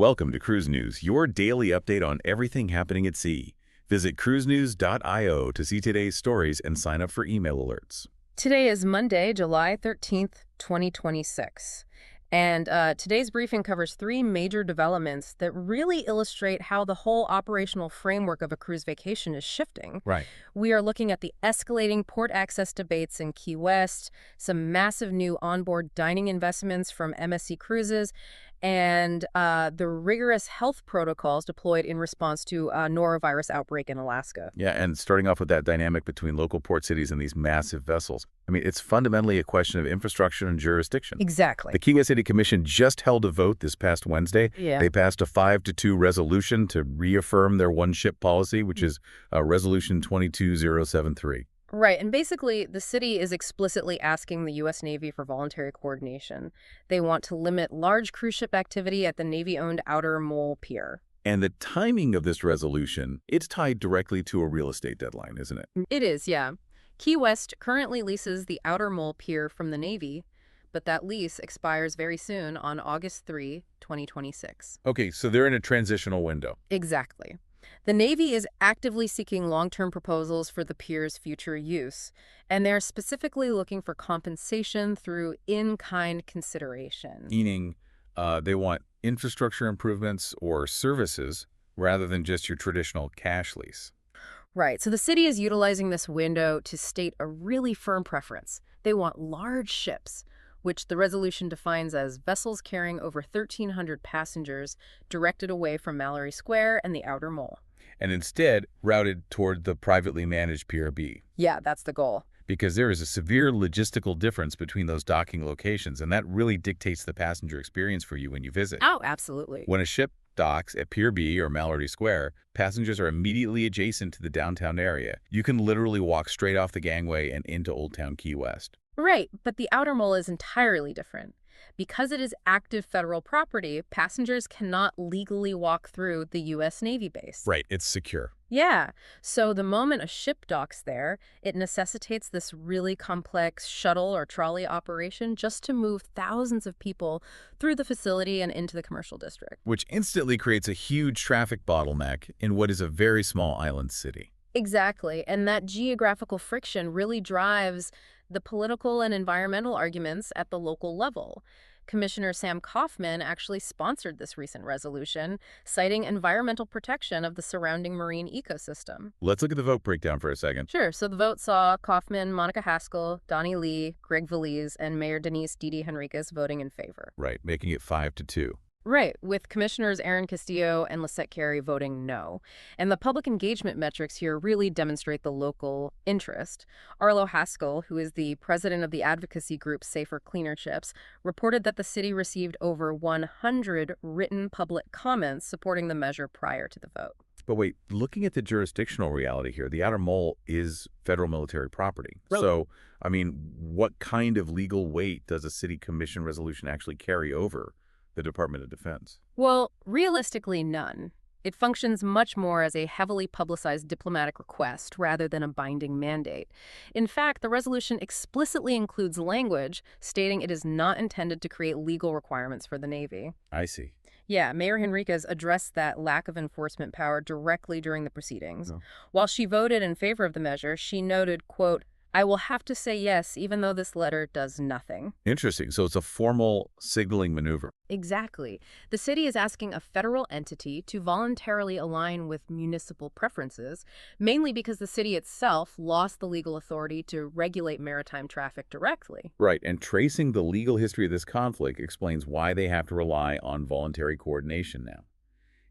Welcome to Cruise News, your daily update on everything happening at sea. Visit cruisenews.io to see today's stories and sign up for email alerts. Today is Monday, July 13th, 2026. And today's briefing covers three major developments that really illustrate how the whole operational framework of a cruise vacation is shifting. Right. We are looking at the escalating port access debates in Key West, some massive new onboard dining investments from MSC Cruises, and the rigorous health protocols deployed in response to a Norovirus outbreak in Alaska. Yeah, and starting off with that dynamic between local port cities and these massive vessels. I mean, it's fundamentally a question of infrastructure and jurisdiction. Exactly. The Key West City Commission just held a vote this past Wednesday. Yeah. They passed a 5-2 resolution to reaffirm their one-ship policy, which is Resolution 22073. Right, and basically, the city is explicitly asking the U.S. Navy for voluntary coordination. They want to limit large cruise ship activity at the Navy-owned Outer Mole Pier. And the timing of this resolution, it's tied directly to a real estate deadline, isn't it? It is, yeah. Key West currently leases the Outer Mole Pier from the Navy, but that lease expires very soon on August 3, 2026. Okay, so they're in a transitional window. Exactly. The Navy is actively seeking long-term proposals for the pier's future use, and they're specifically looking for compensation through in-kind consideration. Meaning they want infrastructure improvements or services rather than just your traditional cash lease. Right, so the city is utilizing this window to state a really firm preference. They want large ships, which the resolution defines as vessels carrying over 1,300 passengers directed away from Mallory Square and the Outer Mole. And instead routed toward the privately managed Pier B. Yeah, that's the goal. Because there is a severe logistical difference between those docking locations, and that really dictates the passenger experience for you when you visit. Oh, absolutely. When a ship docks at Pier B or Mallory Square, passengers are immediately adjacent to the downtown area. You can literally walk straight off the gangway and into Old Town Key West. Right, but the Outer Mole is entirely different. Because it is active federal property, passengers cannot legally walk through the U.S. Navy base. Right, it's secure. Yeah, so the moment a ship docks there, it necessitates this really complex shuttle or trolley operation just to move thousands of people through the facility and into the commercial district. Which instantly creates a huge traffic bottleneck in what is a very small island city. Exactly, and that geographical friction really drives the political and environmental arguments at the local level. Commissioner Sam Kaufman actually sponsored this recent resolution, citing environmental protection of the surrounding marine ecosystem. Let's look at the vote breakdown for a second. Sure, so the vote saw Kaufman, Monica Haskell, Donnie Lee, Greg Valise, and Mayor Denise Didi Henriquez voting in favor. Right, making it 5-2. Right, with Commissioners Aaron Castillo and Lisette Carey voting no. And the public engagement metrics here really demonstrate the local interest. Arlo Haskell, who is the president of the advocacy group Safer Cleaner Ships, reported that the city received over 100 written public comments supporting the measure prior to the vote. But wait, looking at the jurisdictional reality here, the Outer Mole is federal military property. Really? So, I mean, what kind of legal weight does a city commission resolution actually carry over the Department of Defense? Well, realistically, none. It functions much more as a heavily publicized diplomatic request rather than a binding mandate. In fact, the resolution explicitly includes language stating it is not intended to create legal requirements for the Navy. I see. Yeah, Mayor Henriquez addressed that lack of enforcement power directly during the proceedings. Oh. While she voted in favor of the measure, she noted, quote, "I will have to say yes, even though this letter does nothing." Interesting. So it's a formal signaling maneuver. Exactly. The city is asking a federal entity to voluntarily align with municipal preferences, mainly because the city itself lost the legal authority to regulate maritime traffic directly. Right, and tracing the legal history of this conflict explains why they have to rely on voluntary coordination now.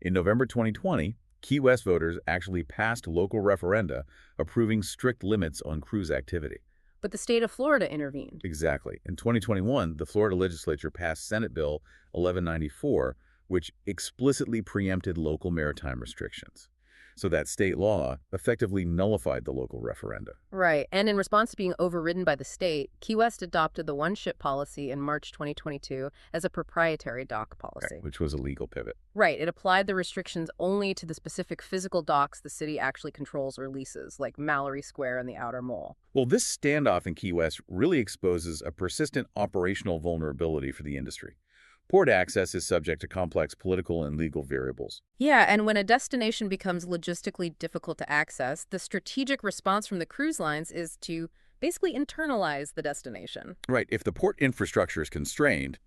In November 2020, Key West voters actually passed local referenda approving strict limits on cruise activity. But the state of Florida intervened. Exactly. In 2021, the Florida legislature passed Senate Bill 1194, which explicitly preempted local maritime restrictions. So that state law effectively nullified the local referenda. Right, and in response to being overridden by the state, Key West adopted the one-ship policy in March 2022 as a proprietary dock policy. Right, which was a legal pivot. Right, it applied the restrictions only to the specific physical docks the city actually controls or leases, like Mallory Square and the Outer Mole. Well, this standoff in Key West really exposes a persistent operational vulnerability for the industry. Port access is subject to complex political and legal variables. Yeah, and when a destination becomes logistically difficult to access, the strategic response from the cruise lines is to basically internalize the destination. Right, if the port infrastructure is constrained,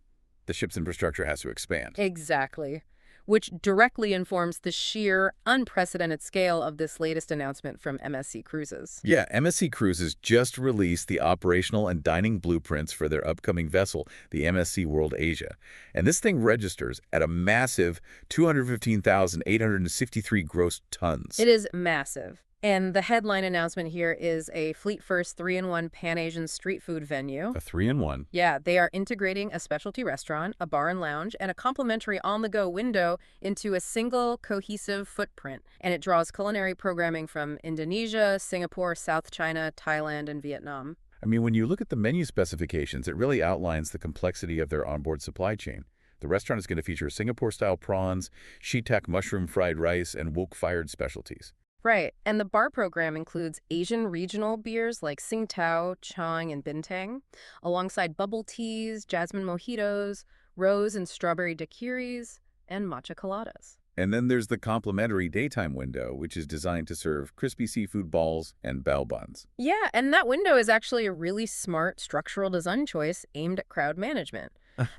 the ship's infrastructure has to expand. Exactly. Which directly informs the sheer, unprecedented scale of this latest announcement from MSC Cruises. Yeah, MSC Cruises just released the operational and dining blueprints for their upcoming vessel, the MSC World Asia. And this thing registers at a massive 215,863 gross tons. It is massive. And the headline announcement here is a fleet-first 3-in-1 Pan-Asian street food venue. A 3-in-1. Yeah, they are integrating a specialty restaurant, a bar and lounge, and a complimentary on-the-go window into a single cohesive footprint. And it draws culinary programming from Indonesia, Singapore, South China, Thailand, and Vietnam. I mean, when you look at the menu specifications, it really outlines the complexity of their onboard supply chain. The restaurant is going to feature Singapore-style prawns, shiitake mushroom fried rice, and wok-fired specialties. Right, and the bar program includes Asian regional beers like Tsingtao, Chang, and Bintang, alongside bubble teas, jasmine mojitos, rose and strawberry daiquiris, and matcha coladas. And then there's the complimentary daytime window, which is designed to serve crispy seafood balls and bao buns. Yeah, and that window is actually a really smart structural design choice aimed at crowd management.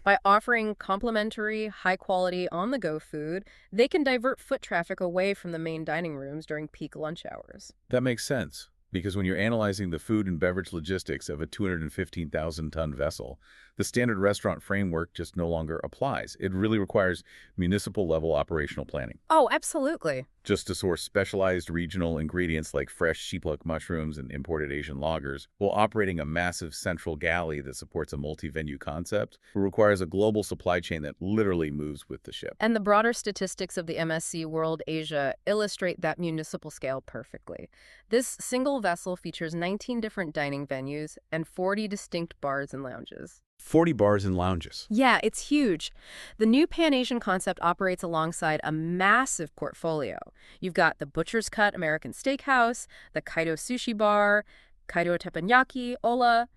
By offering complimentary, high-quality, on-the-go food, they can divert foot traffic away from the main dining rooms during peak lunch hours. That makes sense, because when you're analyzing the food and beverage logistics of a 215,000-ton vessel, the standard restaurant framework just no longer applies. It really requires municipal-level operational planning. Oh, absolutely. Just to source specialized regional ingredients like fresh sheepluck mushrooms and imported Asian lagers, while operating a massive central galley that supports a multi-venue concept, it requires a global supply chain that literally moves with the ship. And the broader statistics of the MSC World Asia illustrate that municipal scale perfectly. This single vessel features 19 different dining venues and 40 distinct bars and lounges. 40 bars and lounges. Yeah, it's huge. The new Pan-Asian concept operates alongside a massive portfolio. You've got the Butcher's Cut American Steakhouse, the Kaido Sushi Bar, Kaido Teppanyaki, Ola,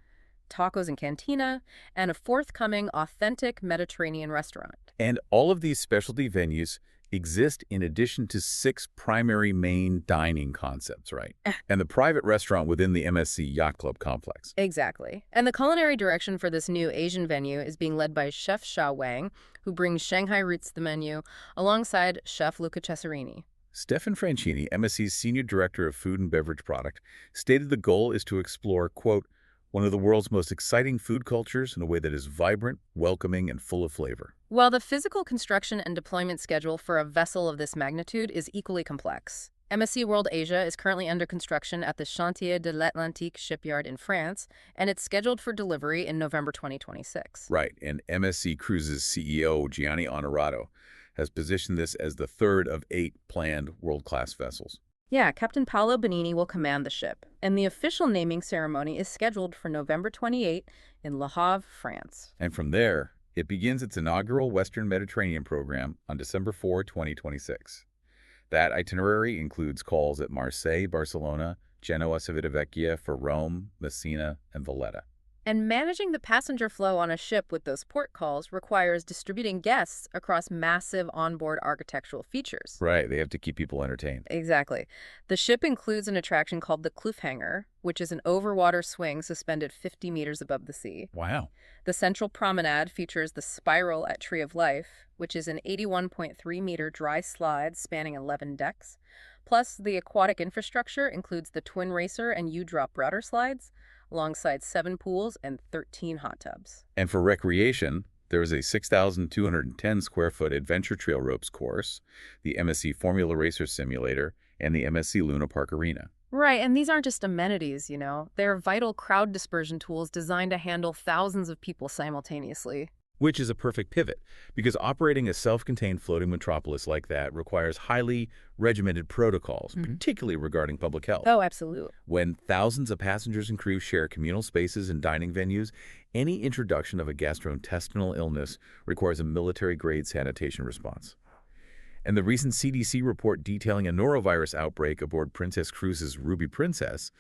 Tacos and Cantina, and a forthcoming authentic Mediterranean restaurant. And all of these specialty venues exist in addition to 6 primary main dining concepts, right? And the private restaurant within the MSC Yacht Club complex. Exactly. And the culinary direction for this new Asian venue is being led by Chef Xia Wang, who brings Shanghai roots to the menu, alongside Chef Luca Cesarini. Stefan Franchini, MSC's Senior Director of Food and Beverage Product, stated the goal is to explore, quote, one of the world's most exciting food cultures in a way that is vibrant, welcoming, and full of flavor. While the physical construction and deployment schedule for a vessel of this magnitude is equally complex, MSC World Asia is currently under construction at the Chantier de l'Atlantique shipyard in France, and it's scheduled for delivery in November 2026. Right, and MSC Cruises CEO Gianni Onorato has positioned this as the third of 8 planned world-class vessels. Yeah, Captain Paolo Bonini will command the ship, and the official naming ceremony is scheduled for November 28 in Le Havre, France. And from there, it begins its inaugural Western Mediterranean program on December 4, 2026. That itinerary includes calls at Marseille, Barcelona, Genoa, Civitavecchia for Rome, Messina, and Valletta. And managing the passenger flow on a ship with those port calls requires distributing guests across massive onboard architectural features. Right, they have to keep people entertained. Exactly. The ship includes an attraction called the Cliffhanger, which is an overwater swing suspended 50 meters above the sea. Wow. The central promenade features the Spiral at Tree of Life, which is an 81.3-meter dry slide spanning 11 decks. Plus, the aquatic infrastructure includes the Twin Racer and U-Drop router slides, alongside 7 pools and 13 hot tubs. And for recreation, there is a 6,210-square-foot adventure trail ropes course, the MSC Formula Racer Simulator, and the MSC Luna Park Arena. Right, and these aren't just amenities, you know. They're vital crowd dispersion tools designed to handle thousands of people simultaneously. Which is a perfect pivot, because operating a self-contained floating metropolis like that requires highly regimented protocols, particularly regarding public health. Oh, absolutely. When thousands of passengers and crew share communal spaces and dining venues, any introduction of a gastrointestinal illness requires a military-grade sanitation response. And the recent CDC report detailing a norovirus outbreak aboard Princess Cruises' Ruby Princess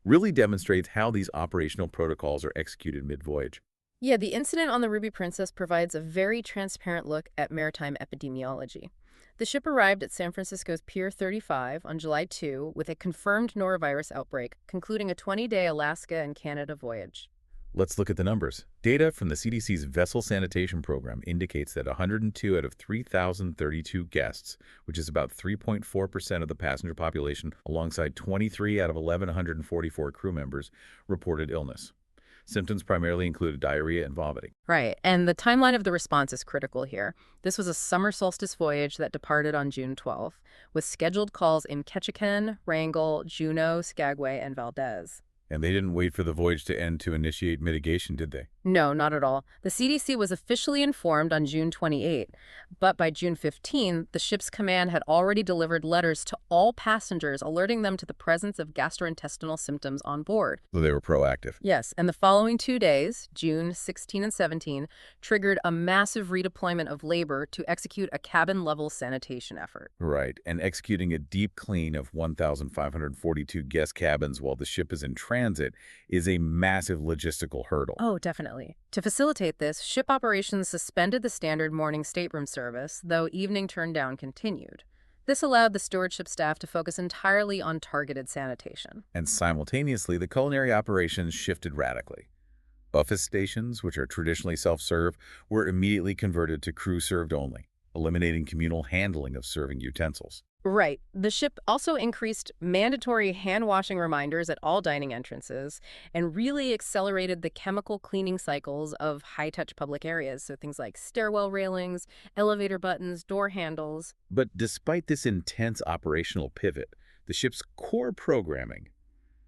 really demonstrates how these operational protocols are executed mid-voyage. Yeah, the incident on the Ruby Princess provides a very transparent look at maritime epidemiology. The ship arrived at San Francisco's Pier 35 on July 2 with a confirmed norovirus outbreak, concluding a 20-day Alaska and Canada voyage. Let's look at the numbers. Data from the CDC's Vessel Sanitation Program indicates that 102 out of 3,032 guests, which is about 3.4% of the passenger population, alongside 23 out of 1,144 crew members, reported illness. Symptoms primarily included diarrhea and vomiting. Right, and the timeline of the response is critical here. This was a summer solstice voyage that departed on June 12th, with scheduled calls in Ketchikan, Wrangell, Juneau, Skagway, and Valdez. And they didn't wait for the voyage to end to initiate mitigation, did they? No, not at all. The CDC was officially informed on June 28, but by June 15, the ship's command had already delivered letters to all passengers alerting them to the presence of gastrointestinal symptoms on board. So they were proactive. Yes, and the following 2 days, June 16 and 17, triggered a massive redeployment of labor to execute a cabin-level sanitation effort. Right, and executing a deep clean of 1,542 guest cabins while the ship is in transit is a massive logistical hurdle. Oh, definitely. To facilitate this, ship operations suspended the standard morning stateroom service, though evening turn-down continued. This allowed the stewardship staff to focus entirely on targeted sanitation. And simultaneously, the culinary operations shifted radically. Buffet stations, which are traditionally self-serve, were immediately converted to crew-served only, eliminating communal handling of serving utensils. Right. The ship also increased mandatory hand-washing reminders at all dining entrances and really accelerated the chemical cleaning cycles of high-touch public areas, so things like stairwell railings, elevator buttons, door handles. But despite this intense operational pivot, the ship's core programming,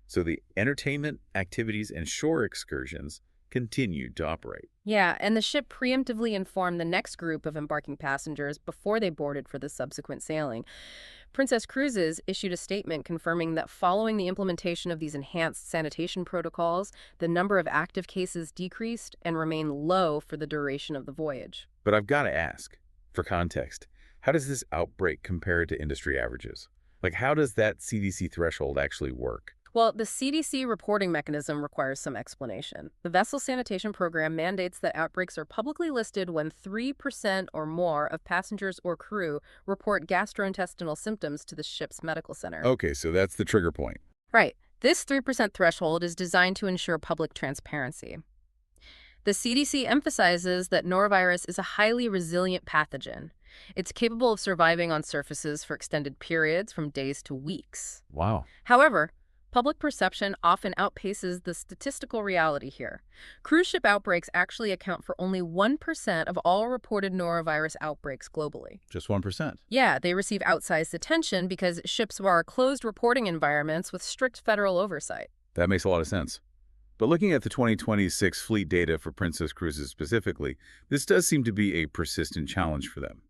so the entertainment, activities, and shore excursions, continued to operate. Yeah, and the ship preemptively informed the next group of embarking passengers before they boarded for the subsequent sailing. Princess Cruises issued a statement confirming that following the implementation of these enhanced sanitation protocols, the number of active cases decreased and remained low for the duration of the voyage. But I've got to ask, for context, how does this outbreak compare to industry averages? Like, how does that CDC threshold actually work? Well, the CDC reporting mechanism requires some explanation. The Vessel Sanitation Program mandates that outbreaks are publicly listed when 3% or more of passengers or crew report gastrointestinal symptoms to the ship's medical center. Okay, so that's the trigger point. Right. This 3% threshold is designed to ensure public transparency. The CDC emphasizes that norovirus is a highly resilient pathogen. It's capable of surviving on surfaces for extended periods from days to weeks. Wow. However, public perception often outpaces the statistical reality here. Cruise ship outbreaks actually account for only 1% of all reported norovirus outbreaks globally. Just 1%. Yeah, they receive outsized attention because ships are closed reporting environments with strict federal oversight. That makes a lot of sense. But looking at the 2026 fleet data for Princess Cruises specifically, this does seem to be a persistent challenge for them.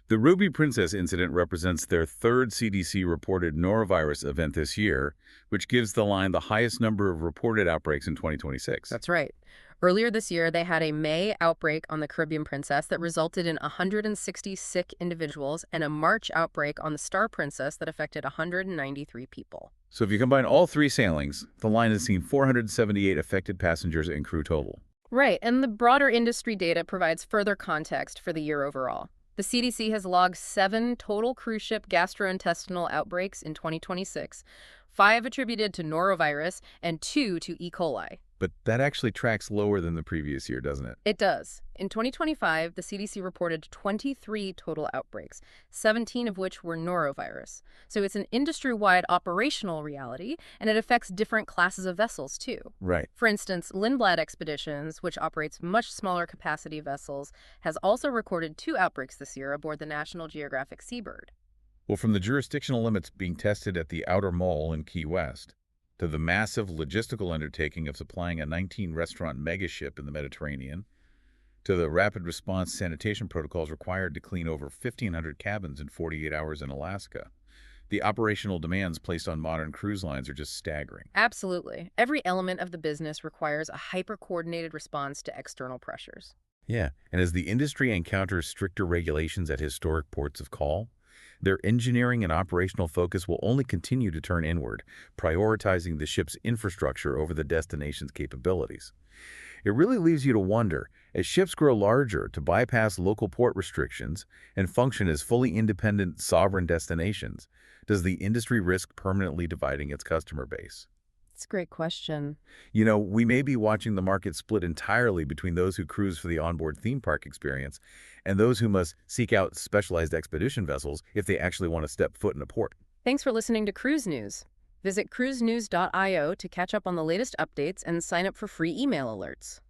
The Ruby Princess incident represents their third CDC-reported norovirus event this year, which gives the line the highest number of reported outbreaks in 2026. That's right. Earlier this year, they had a May outbreak on the Caribbean Princess that resulted in 160 sick individuals and a March outbreak on the Star Princess that affected 193 people. So if you combine all three sailings, the line has seen 478 affected passengers and crew total. Right, and the broader industry data provides further context for the year overall. The CDC has logged 7 total cruise ship gastrointestinal outbreaks in 2026, 5 attributed to norovirus and 2 to E. coli. But that actually tracks lower than the previous year, doesn't it? It does. In 2025, the CDC reported 23 total outbreaks, 17 of which were norovirus. So it's an industry-wide operational reality, and it affects different classes of vessels, too. Right. For instance, Lindblad Expeditions, which operates much smaller capacity vessels, has also recorded 2 outbreaks this year aboard the National Geographic Seabird. Well, from the jurisdictional limits being tested at the Outer Mole in Key West, to the massive logistical undertaking of supplying a 19-restaurant megaship in the Mediterranean, to the rapid response sanitation protocols required to clean over 1,500 cabins in 48 hours in Alaska, the operational demands placed on modern cruise lines are just staggering. Absolutely. Every element of the business requires a hyper-coordinated response to external pressures. Yeah, and as the industry encounters stricter regulations at historic ports of call, their engineering and operational focus will only continue to turn inward, prioritizing the ship's infrastructure over the destination's capabilities. It really leaves you to wonder, as ships grow larger to bypass local port restrictions and function as fully independent, sovereign destinations, does the industry risk permanently dividing its customer base? It's a great question. We may be watching the market split entirely between those who cruise for the onboard theme park experience and those who must seek out specialized expedition vessels if they actually want to step foot in a port. Thanks for listening to Cruise News. Visit cruisenews.io to catch up on the latest updates and sign up for free email alerts.